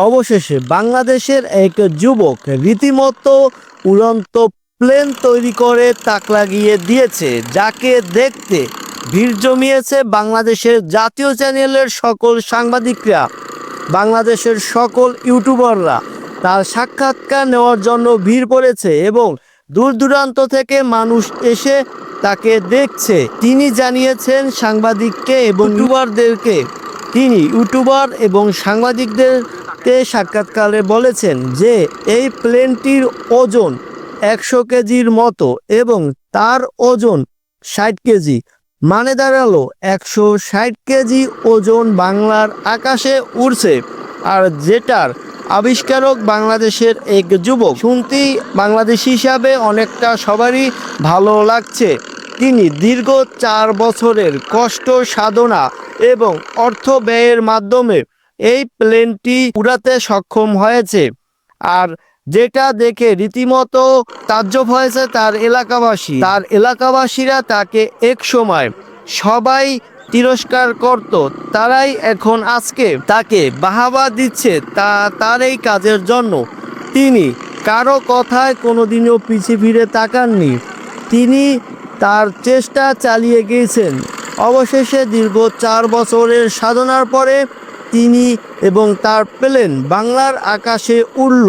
অবশেষে বাংলাদেশের এক যুবক রীতিমতো উড়ন্ত প্লেন তৈরি করে তাক লাগিয়ে দিয়েছে, যাকে দেখতে ভিড় জমিয়েছে বাংলাদেশের জাতীয় চ্যানেলের সকল সাংবাদিকরা, বাংলাদেশের সকল ইউটিউবাররা। তার সাক্ষাৎকার নেওয়ার জন্য ভিড় পড়েছে এবং দূর দূরান্ত থেকে মানুষ এসে তাকে দেখছে। তিনি জানিয়েছেন সাংবাদিককে এবং ইউটিউবারদেরকে, তিনি ইউটিউবার এবং সাংবাদিকদেরকে সাক্ষাৎকারে বলেছেন যে এই প্লেনটির ওজন 100 কেজির মতো এবং তার ওজন 60 কেজি, মানে দাঁড়ালো 160 কেজি ওজন বাংলার আকাশে উড়ছে, আর যেটার আবিষ্কারক বাংলাদেশের এক যুবক। শুনতেই বাংলাদেশি হিসাবে অনেকটা সবারই ভালো লাগছে। তিনি দীর্ঘ 4 বছরের কষ্ট সাধনা এবং অর্থ ব্যয়ের মাধ্যমে এই প্লেনটি উড়াতে সক্ষম হয়েছে, আর যেটা দেখে রীতিমতো তাজ্জব হয়েছে তার এলাকাবাসীরা তাকে এক সময় সবাই তিরস্কার করত, তারাই এখন আজকে তাকে বাহবা দিচ্ছে তার এই কাজের জন্য। তিনি কারো কথায় কোনোদিনও পিছে ফিরে তাকাননি, তিনি তার চেষ্টা চালিয়ে গিয়েছেন। অবশেষে দীর্ঘ 4 বছরের সাধনার পরে তিনি এবং তার প্লেন বাংলার আকাশে উড়ল।